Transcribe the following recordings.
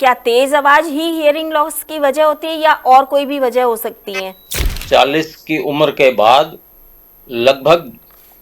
क्या तेज आवाज ही hearing loss की वजह होती है या और कोई भी वजह हो सकती है? 40 की उम्र के बाद लगभग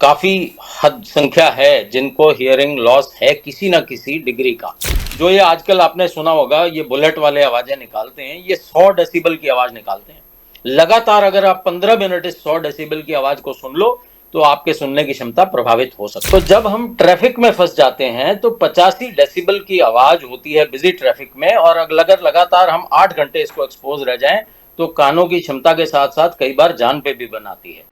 काफी हद संख्या है जिनको हियरिंग लॉस है किसी ना किसी डिग्री का। जो ये आजकल आपने सुना होगा, ये बुलेट वाले आवाजें निकालते हैं, ये 100 डेसिबल की आवाज निकालते हैं। लगातार अगर आप 15 मिनट इस 100 डेसिबल की आवाज को सुन लो तो आपके सुनने की क्षमता प्रभावित हो सकती है। तो जब हम ट्रैफिक में फंस जाते हैं तो 85 डेसिबल की आवाज होती है बिजी ट्रैफिक में, और अगर लगातार हम 8 घंटे इसको एक्सपोज रह जाएं तो कानों की क्षमता के साथ साथ कई बार जान पे भी बनाती है।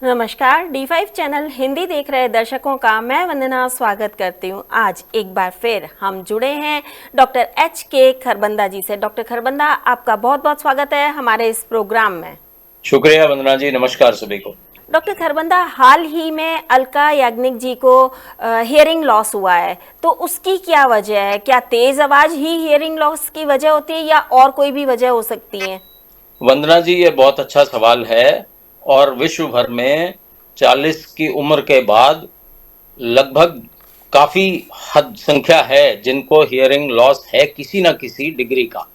नमस्कार, D5 चैनल हिंदी देख रहे दर्शकों का मैं वंदना स्वागत करती हूँ। आज एक बार फिर हम जुड़े हैं डॉक्टर HK खरबंदा जी से। डॉक्टर खरबंदा, आपका बहुत बहुत स्वागत है हमारे इस प्रोग्राम में। शुक्रिया वंदना जी, नमस्कार सभी को। डॉक्टर खरबंदा, हाल ही में अलका याग्निक जी को हियरिंग लॉस हुआ है, तो उसकी क्या वजह है? क्या तेज आवाज ही हियरिंग लॉस की वजह होती है या और कोई भी वजह हो सकती है? वंदना जी, ये बहुत अच्छा सवाल है। और विश्व भर में 40 की उम्र के बाद लगभग काफी हद संख्या है जिनको हियरिंग लॉस है किसी ना किसी डिग्री का।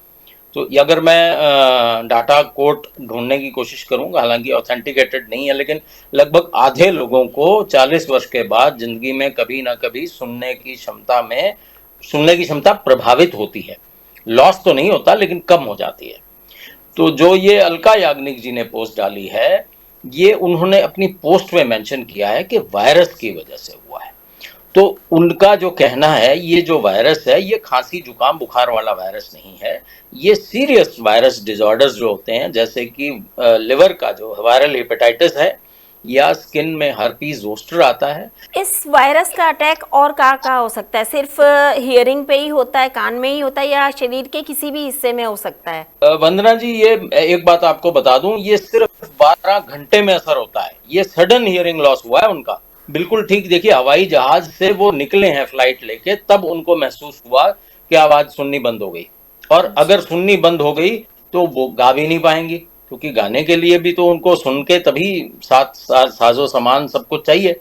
तो अगर मैं डाटा कोट ढूंढने की कोशिश करूंगा, हालांकि ऑथेंटिकेटेड नहीं है, लेकिन लगभग आधे लोगों को 40 वर्ष के बाद जिंदगी में कभी ना कभी सुनने की क्षमता प्रभावित होती है। लॉस तो नहीं होता लेकिन कम हो जाती है। तो जो ये अलका याग्निक जी ने पोस्ट डाली है, ये उन्होंने अपनी पोस्ट में मेंशन किया है कि वायरस की वजह से हुआ है। तो उनका जो कहना है, ये जो वायरस है ये खांसी जुकाम बुखार वाला वायरस नहीं है। ये सीरियस वायरस डिसऑर्डर्स जो होते हैं, जैसे कि लिवर का जो वायरल हेपेटाइटिस है या स्किन में हर्पीज जोस्टर आता है। इस वायरस का अटैक और कहाँ हो सकता है? सिर्फ हियरिंग पे ही होता है, कान में ही होता है, या शरीर के किसी भी हिस्से में हो सकता है? वंदना जी, ये एक बात आपको बता दूं, ये सिर्फ 12 घंटे में असर होता है। ये सडन हियरिंग लॉस हुआ है उनका, बिल्कुल ठीक। देखिए, हवाई जहाज से वो निकले हैं फ्लाइट लेके, तब उनको महसूस हुआ कि आवाज सुननी बंद हो गई। और अगर सुननी बंद हो गई तो वो गा भी नहीं पाएंगी, क्योंकि गाने के लिए भी तो उनको सुन के तभी साजो सामान सब कुछ चाहिए।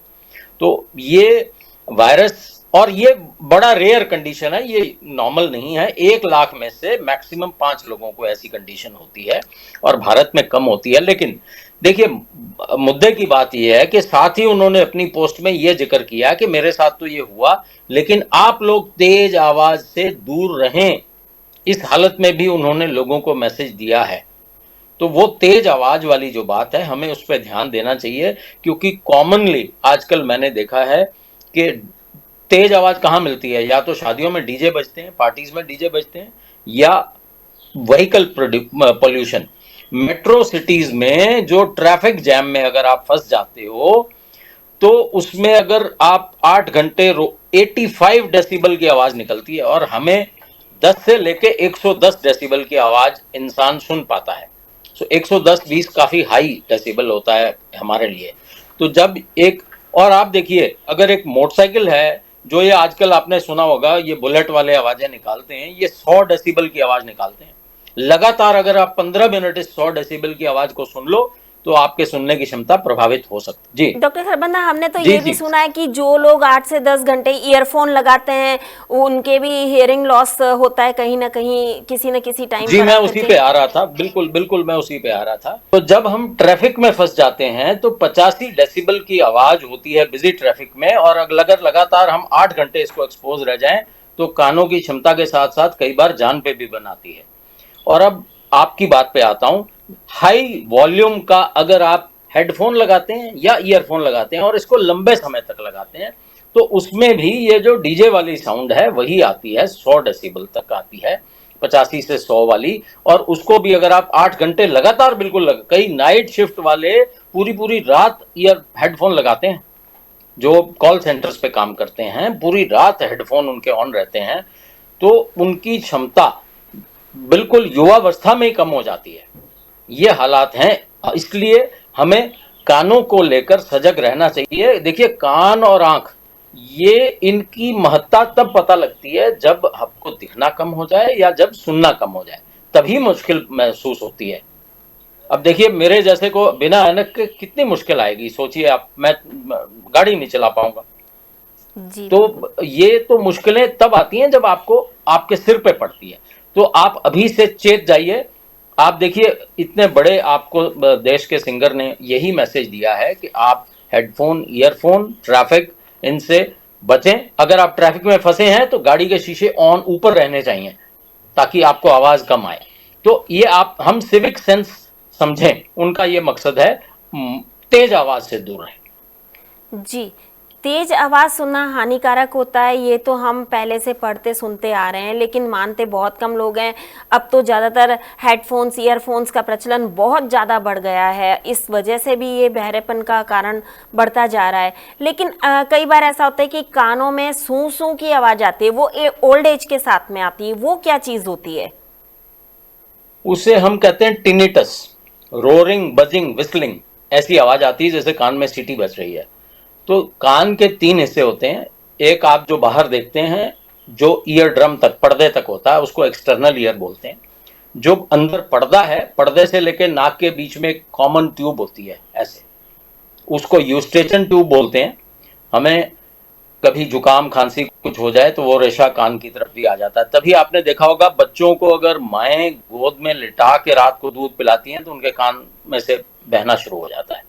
तो ये वायरस, और ये बड़ा रेयर कंडीशन है, ये नॉर्मल नहीं है। 1 लाख में से मैक्सिमम 5 लोगों को ऐसी कंडीशन होती है, और भारत में कम होती है। लेकिन देखिए, मुद्दे की बात यह है कि साथ ही उन्होंने अपनी पोस्ट में यह जिक्र किया कि मेरे साथ तो ये हुआ, लेकिन आप लोग तेज आवाज से दूर रहें। इस हालत में भी उन्होंने लोगों को मैसेज दिया है। तो वो तेज आवाज वाली जो बात है, हमें उस पर ध्यान देना चाहिए, क्योंकि कॉमनली आजकल मैंने देखा है कि तेज आवाज कहाँ मिलती है? या तो शादियों में डीजे बजते हैं, पार्टीज में डीजे बजते हैं, या व्हीकल पोल्यूशन। मेट्रो सिटीज में जो ट्रैफिक जैम में अगर आप फंस जाते हो, तो उसमें अगर आप 8 घंटे 85 डेसिबल की आवाज निकलती है, और हमें 10 से लेके 110 डेसिबल की आवाज इंसान सुन पाता है। सो 110-20 काफी हाई डेसिबल होता है हमारे लिए। तो जब एक, और आप देखिए, अगर एक मोटरसाइकिल है, जो ये आजकल आपने सुना होगा, ये बुलेट वाले आवाजें निकालते हैं, ये 100 डेसिबल की आवाज निकालते हैं। लगातार अगर आप 15 मिनट इस 100 डेसिबल की आवाज को सुन लो तो आपके सुनने की क्षमता प्रभावित हो सकती है। जी डॉक्टर खरबंदा, हमने तो जी ये भी जी सुना है कि जो लोग 8 से 10 घंटे ईयरफोन लगाते हैं उनके भी हियरिंग लॉस होता है कहीं ना कहीं, किसी न किसी टाइम जी, पर मैं आकर उसी के। पे आ रहा था, बिल्कुल बिल्कुल मैं उसी पे आ रहा था। तो जब हम ट्रैफिक में फंस जाते हैं तो 85 डेसिबल की आवाज होती है बिजी ट्रैफिक में, और अगर लगातार हम 8 घंटे इसको एक्सपोज रह जाएं तो कानों की क्षमता के साथ साथ कई बार जान पे भी बनाती है। और अब आपकी बात पे आता हूं। हाई वॉल्यूम का अगर आप हेडफोन लगाते हैं या ईयरफोन लगाते हैं और इसको लंबे समय तक लगाते हैं, तो उसमें भी ये जो डीजे वाली साउंड है वही आती है, 100 डेसिबल तक आती है, 85 से 100 वाली। और उसको भी अगर आप 8 घंटे लगातार बिल्कुल कई नाइट शिफ्ट वाले पूरी पूरी रात ईयर हेडफोन लगाते हैं, जो कॉल सेंटर्स पे काम करते हैं, पूरी रात हेडफोन उनके ऑन रहते हैं, तो उनकी क्षमता बिल्कुल युवावस्था में ही कम हो जाती है। ये हालात हैं। इसलिए हमें कानों को लेकर सजग रहना चाहिए। देखिए, कान और आंख, ये इनकी महत्ता तब पता लगती है जब आपको दिखना कम हो जाए या जब सुनना कम हो जाए, तभी मुश्किल महसूस होती है। अब देखिए, मेरे जैसे को बिना ऐनक के कितनी मुश्किल आएगी, सोचिए आप। मैं गाड़ी नहीं चला पाऊंगा। जी बिल्कुल। तो ये तो मुश्किलें तब आती हैं जब आपको आपके सिर पे पड़ती है। तो आप अभी से चेत जाइए। आप देखिए, इतने बड़े आपको देश के सिंगर ने यही मैसेज दिया है कि आप हेडफोन, ईयरफोन, ट्रैफिक, इनसे बचें। अगर आप ट्रैफिक में फंसे हैं तो गाड़ी के शीशे ऑन ऊपर रहने चाहिए ताकि आपको आवाज कम आए। तो ये आप हम सिविक सेंस समझें, उनका ये मकसद है। तेज आवाज से दूर रहें। जी, तेज आवाज़ सुनना हानिकारक होता है, ये तो हम पहले से पढ़ते सुनते आ रहे हैं, लेकिन मानते बहुत कम लोग हैं। अब तो ज़्यादातर हेडफोन्स, ईयरफोन्स का प्रचलन बहुत ज़्यादा बढ़ गया है, इस वजह से भी ये बहरेपन का कारण बढ़ता जा रहा है। लेकिन कई बार ऐसा होता है कि कानों में सूं सूं की आवाज़ आती है, वो ओल्ड एज के साथ में आती है, वो क्या चीज़ होती है? उसे हम कहते हैं टिनिटस, रोरिंग, बजिंग, विस्लिंग। ऐसी आवाज आती है जैसे कान में सीटी बज रही है। तो कान के 3 हिस्से होते हैं। एक आप जो बाहर देखते हैं, जो ईयर ड्रम तक, पर्दे तक होता है, उसको एक्सटर्नल ईयर बोलते हैं। जो अंदर पर्दा है, पर्दे से लेकर नाक के बीच में एक कॉमन ट्यूब होती है ऐसे, उसको यूस्टेचन ट्यूब बोलते हैं। हमें कभी जुकाम खांसी कुछ हो जाए तो वो रेशा कान की तरफ भी आ जाता है। तभी आपने देखा होगा, बच्चों को अगर माएँ गोद में लिटा के रात को दूध पिलाती हैं तो उनके कान में से बहना शुरू हो जाता है,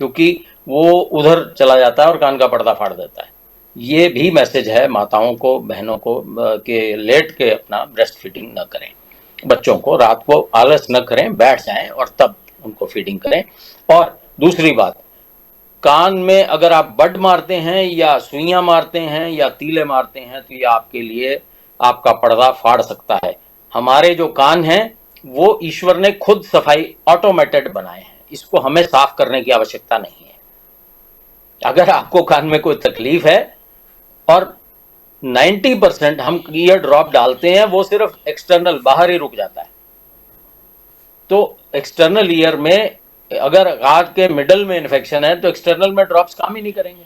क्योंकि वो उधर चला जाता है और कान का पर्दा फाड़ देता है। ये भी मैसेज है माताओं को, बहनों को, कि लेट के अपना ब्रेस्ट फीडिंग न करें। बच्चों को रात को आलस न करें, बैठ जाएं और तब उनको फीडिंग करें। और दूसरी बात, कान में अगर आप बड मारते हैं या सुइयां मारते हैं या तीले मारते हैं तो ये आपके लिए आपका पर्दा फाड़ सकता है। हमारे जो कान हैं वो ईश्वर ने खुद सफाई ऑटोमेटेड बनाए हैं, इसको हमें साफ करने की आवश्यकता नहीं है। अगर आपको कान में कोई तकलीफ है, और 90% हम ईयर ड्रॉप डालते हैं, वो सिर्फ एक्सटर्नल बाहर ही रुक जाता है। तो एक्सटर्नल ईयर में अगर हार्ट के मिडल में इन्फेक्शन है तो एक्सटर्नल में ड्रॉप्स काम ही नहीं करेंगे।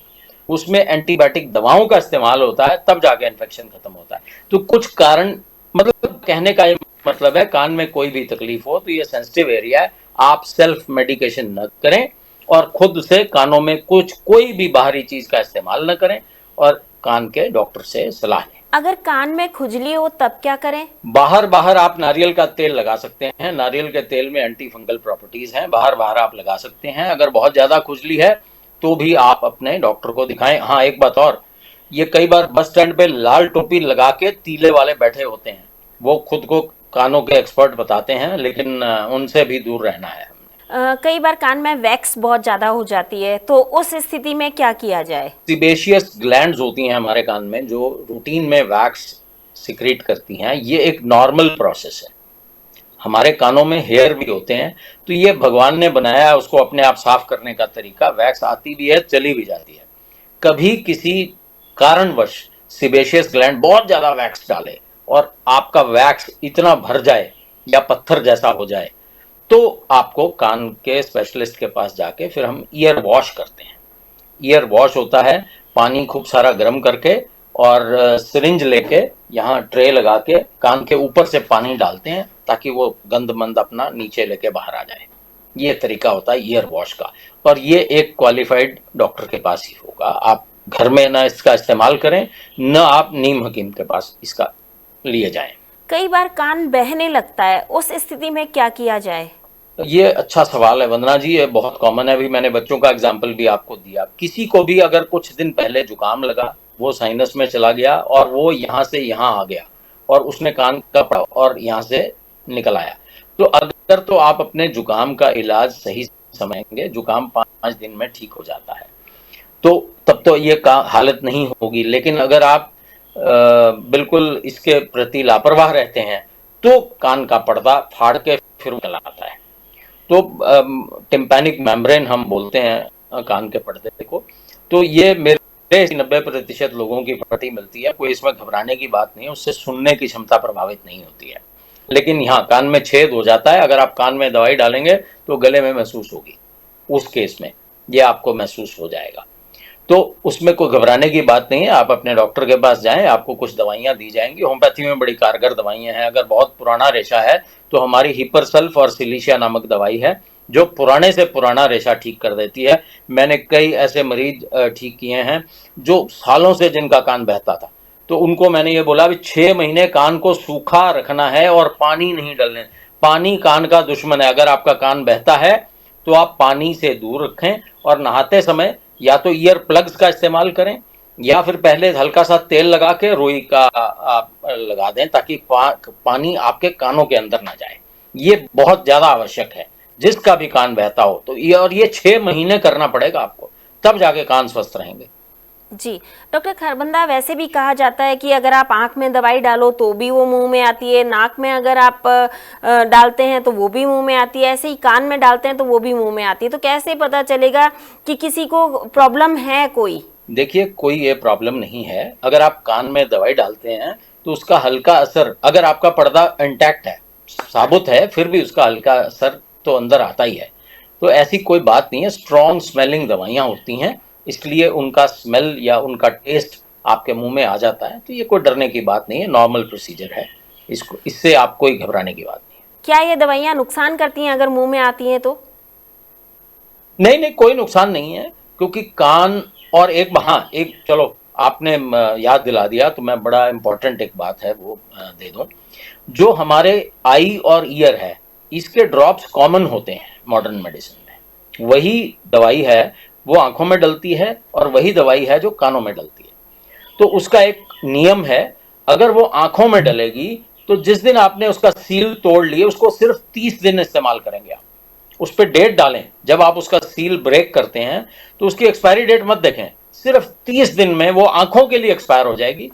उसमें एंटीबायोटिक दवाओं का इस्तेमाल होता है, तब जाके इन्फेक्शन खत्म होता है। तो कुछ कारण, मतलब कहने का ये मतलब है, कान में कोई भी तकलीफ हो तो ये सेंसिटिव एरिया है, आप सेल्फ मेडिकेशन न करें और खुद से कानों में कोई भी बाहरी चीज का इस्तेमाल न करें और कान के डॉक्टर से सलाह लें। अगर कान में खुजली हो तब क्या करें? बाहर आप नारियल का तेल लगा सकते हैं। नारियल के तेल में एंटी फंगल प्रॉपर्टीज हैं। बाहर आप लगा सकते हैं। अगर बहुत ज्यादा खुजली है तो भी आप अपने डॉक्टर को दिखाएं। हाँ, एक बात और, ये कई बार बस स्टैंड पे लाल टोपी लगा के तीले वाले बैठे होते हैं, वो खुद को कानों के एक्सपर्ट बताते हैं, लेकिन उनसे भी दूर रहना है। कई बार कान में वैक्स बहुत ज़्यादा हो जाती है, तो उस स्थिति में क्या किया जाए? सीबेशियस ग्लैंड्स होती हैं हमारे कान में जो रूटीन में वैक्स सिक्रीट करती हैं। ये एक नॉर्मल प्रोसेस है। हमारे कानों में हेयर भी होते हैं, तो ये भगवान ने बनाया है उसको अपने आप साफ करने का तरीका। वैक्स आती भी है, चली भी जाती है। कभी किसी कारणवश सीबेशियस ग्लैंड बहुत ज्यादा वैक्स डाले और आपका वैक्स इतना भर जाए या पत्थर जैसा हो जाए, तो आपको कान के स्पेशलिस्ट के पास जाके फिर हम ईयर वॉश करते हैं। ईयर वॉश होता है पानी खूब सारा गर्म करके और सिरिंज लेके यहाँ ट्रे लगा के कान के ऊपर से पानी डालते हैं ताकि वो गंद मंद अपना नीचे लेके बाहर आ जाए। ये तरीका होता है ईयर वॉश का, और ये एक क्वालिफाइड डॉक्टर के पास ही होगा। आप घर में ना इसका इस्तेमाल करें, न आप नीम हकीम के पास इसका लिए जाएं। कई बार कान बहने लगता है, उस स्थिति में क्या किया जाए? ये अच्छा सवाल है वंदना जी, ये बहुत कॉमन है। अभी मैंने बच्चों का एग्जाम्पल भी आपको दिया। किसी को भी अगर कुछ दिन पहले जुकाम लगा, वो साइनस में चला गया और वो यहाँ से यहाँ आ गया और उसने कान का पड़ा और यहाँ से निकल आया, तो अगर तो आप अपने जुकाम का इलाज सही समझेंगे, जुकाम 5 दिन में ठीक हो जाता है, तो तब तो ये हालत नहीं होगी। लेकिन अगर आप बिल्कुल इसके प्रति लापरवाह रहते हैं तो कान का पर्दा फाड़ के फिर निकल आता है। तो टिम्पैनिक मेम्ब्रेन हम बोलते हैं कान के पर्दे को। तो ये मेरे 90% लोगों की फटी मिलती है, कोई इसमें घबराने की बात नहीं है, उससे सुनने की क्षमता प्रभावित नहीं होती है। लेकिन यहाँ कान में छेद हो जाता है, अगर आप कान में दवाई डालेंगे तो गले में महसूस होगी, उस केस में ये आपको महसूस हो जाएगा। तो उसमें कोई घबराने की बात नहीं है, आप अपने डॉक्टर के पास जाएं, आपको कुछ दवाइयां दी जाएंगी। होम्योपैथी में बड़ी कारगर दवाइयां हैं। अगर बहुत पुराना रेशा है तो हमारी हिपरसल्फ और सिलिशिया नामक दवाई है, जो पुराने से पुराना रेशा ठीक कर देती है। मैंने कई ऐसे मरीज ठीक किए हैं जो सालों से जिनका कान बहता था, तो उनको मैंने ये बोला भी 6 महीने कान को सूखा रखना है और पानी नहीं डालने। पानी कान का दुश्मन है। अगर आपका कान बहता है तो आप पानी से दूर रखें और नहाते समय या तो ईयर प्लग्स का इस्तेमाल करें या फिर पहले हल्का सा तेल लगा के रुई का आप लगा दें ताकि पानी आपके कानों के अंदर ना जाए। ये बहुत ज्यादा आवश्यक है जिसका भी कान बहता हो। तो ये 6 महीने करना पड़ेगा आपको, तब जाके कान स्वस्थ रहेंगे। जी डॉक्टर खरबंदा, वैसे भी कहा जाता है कि अगर आप आंख में दवाई डालो तो भी वो मुंह में आती है, नाक में अगर आप डालते हैं तो वो भी मुंह में आती है, ऐसे ही कान में डालते हैं तो वो भी मुंह में आती है। तो कैसे पता चलेगा कि किसी को प्रॉब्लम है कोई? देखिए, कोई ये प्रॉब्लम नहीं है। अगर आप कान में दवाई डालते हैं तो उसका हल्का असर, अगर आपका पर्दा इंटैक्ट है, साबुत है, फिर भी उसका हल्का असर तो अंदर आता ही है। तो ऐसी कोई बात नहीं है। स्ट्रॉन्ग स्मेलिंग दवाइयाँ होती हैं, इसलिए उनका स्मेल या उनका टेस्ट आपके मुंह में आ जाता है। तो ये कोई डरने की बात नहीं है, नॉर्मल प्रोसीजर है। इससे आप कोई घबराने की बात नहीं है। क्या ये दवाइयाँ नुकसान करती हैं अगर मुंह में आती हैं तो? नहीं, कोई नुकसान नहीं है, क्योंकि कान और एक चलो आपने याद दिला दिया तो मैं बड़ा इंपॉर्टेंट एक बात है वो दे दूं। जो हमारे आई और ईयर है, इसके ड्रॉप्स कॉमन होते हैं मॉडर्न मेडिसिन में। वही दवाई है वो आंखों में डलती है और वही दवाई है जो कानों में डलती है। तो उसका एक नियम है, अगर वो आंखों में डलेगी तो जिस दिन आपने उसका सील तोड़ लिए उसको सिर्फ 30 दिन इस्तेमाल करेंगे आप। उस पर डेट डालें। जब आप उसका सील ब्रेक करते हैं तो उसकी एक्सपायरी डेट मत देखें, सिर्फ 30 दिन में वो आंखों के लिए एक्सपायर हो जाएगी।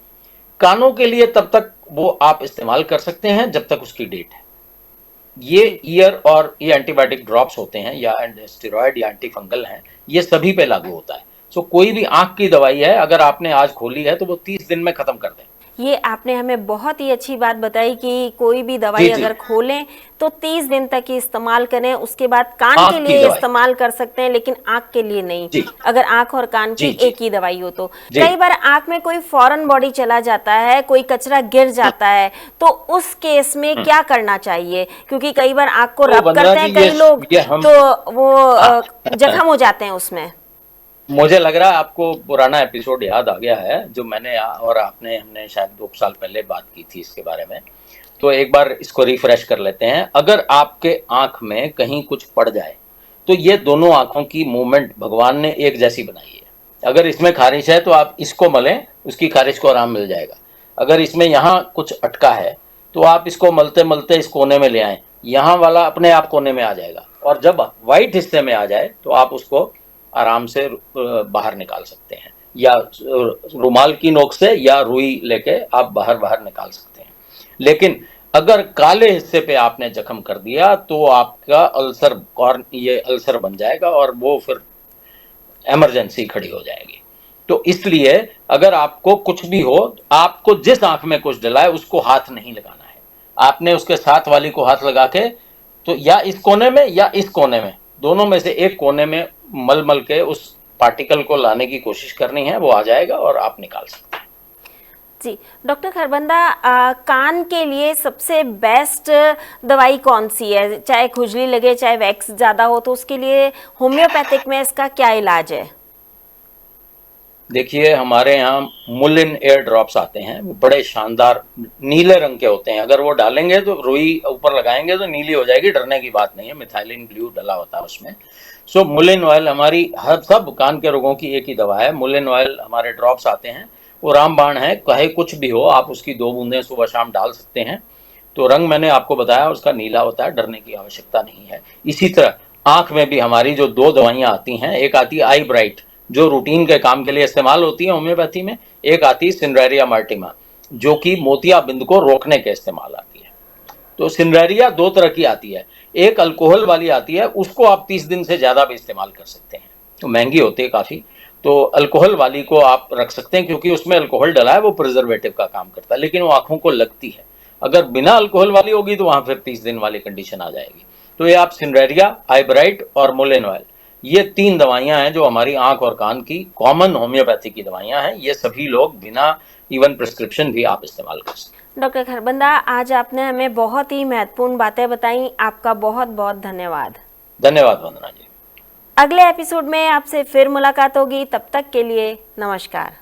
कानों के लिए तब तक वो आप इस्तेमाल कर सकते हैं जब तक उसकी डेट है। ये ईयर और ये एंटीबायोटिक ड्रॉप्स होते हैं या स्टेरॉयड या एंटी फंगल हैं, ये सभी पे लागू होता है। सो कोई भी आंख की दवाई है, अगर आपने आज खोली है तो वो 30 दिन में खत्म कर दें। ये आपने हमें बहुत ही अच्छी बात बताई कि कोई भी दवाई अगर खोलें तो 30 दिन तक ही इस्तेमाल करें, उसके बाद कान के लिए इस्तेमाल कर सकते हैं, लेकिन आंख के लिए नहीं। अगर आंख और कान की एक ही दवाई हो तो कई बार आंख में कोई फॉरेन बॉडी चला जाता है, कोई कचरा गिर जाता है, तो उस केस में क्या करना चाहिए? क्योंकि कई बार आंख को रब करते हैं कई लोग तो वो जख्म हो जाते हैं उसमें। मुझे लग रहा है आपको पुराना एपिसोड याद आ गया है जो मैंने और हमने शायद 2 साल पहले बात की थी इसके बारे में। तो एक बार इसको रिफ्रेश कर लेते हैं। अगर आपके आंख में कहीं कुछ पड़ जाए तो ये दोनों आंखों की मूवमेंट भगवान ने एक जैसी बनाई है। अगर इसमें खारिश है तो आप इसको मलें, उसकी खारिश को आराम मिल जाएगा। अगर इसमें यहाँ कुछ अटका है तो आप इसको मलते मलते इस कोने में ले आएं, यहाँ वाला अपने आप कोने में आ जाएगा। और जब वाइट हिस्से में आ जाए तो आप उसको आराम से बाहर निकाल सकते हैं, या रुमाल की नोक से या रुई लेके आप बाहर निकाल सकते हैं। लेकिन अगर काले हिस्से पे आपने जख्म कर दिया तो आपका ये अल्सर बन जाएगा और वो फिर इमरजेंसी खड़ी हो जाएगी। तो इसलिए अगर आपको कुछ भी हो, आपको जिस आंख में कुछ डला है उसको हाथ नहीं लगाना है। आपने उसके साथ वाली को हाथ लगा के तो या इस कोने में या इस कोने में, दोनों में से एक कोने में मल के उस पार्टिकल को लाने की कोशिश करनी है, वो आ जाएगा और आप निकाल सकते हैं। जी डॉक्टर खरबंदा, कान के लिए सबसे बेस्ट दवाई कौन सी है? चाहे खुजली लगे चाहे वैक्स ज़्यादा हो, तो उसके लिए होम्योपैथिक में इसका क्या इलाज है? देखिए, हमारे यहाँ मुलिन एयर ड्रॉप्स आते हैं, वो बड़े शानदार नीले रंग के होते हैं। अगर वो डालेंगे तो रुई ऊपर लगाएंगे तो नीली हो जाएगी, डरने की बात नहीं है, मिथाइलिन ब्लू डला होता है उसमें। सो मुलिन ऑयल हमारी हर सब कान के रोगों की एक ही दवा है। मुलिन ऑयल हमारे ड्रॉप्स आते हैं, वो रामबाण है, कहे कुछ भी हो आप उसकी 2 बूंदें सुबह शाम डाल सकते हैं। तो रंग मैंने आपको बताया उसका नीला होता है, डरने की आवश्यकता नहीं है। इसी तरह आंख में भी हमारी जो 2 दवाइयाँ आती हैं, एक आती है आई ब्राइट जो रूटीन के काम के लिए इस्तेमाल होती है होम्योपैथी में, एक आती है सिनरेरिया मार्टिमा जो कि मोतियाबिंद को रोकने के इस्तेमाल आती है। तो सिनरेरिया 2 तरह की आती है, एक अल्कोहल वाली आती है, उसको आप 30 दिन से ज़्यादा भी इस्तेमाल कर सकते हैं, तो महंगी होती है काफ़ी। तो अल्कोहल वाली को आप रख सकते हैं क्योंकि उसमें अल्कोहल डला है, वो प्रिजर्वेटिव का काम करता है, लेकिन वो आंखों को लगती है। अगर बिना अल्कोहल वाली होगी तो वहाँ फिर 30 दिन वाली कंडीशन आ जाएगी। तो ये आप सिनरेरिया, आईब्राइट और मुलिन ऑयल, ये 3 दवाइयां हैं जो हमारी आंख और कान की कॉमन होम्योपैथी की दवाइयां हैं। ये सभी लोग बिना इवन प्रिस्क्रिप्शन भी आप इस्तेमाल कर सकते हैं। डॉक्टर खरबंदा, आज आपने हमें बहुत ही महत्वपूर्ण बातें बताई, आपका बहुत बहुत धन्यवाद। धन्यवाद वंदना जी। अगले एपिसोड में आपसे फिर मुलाकात होगी, तब तक के लिए नमस्कार।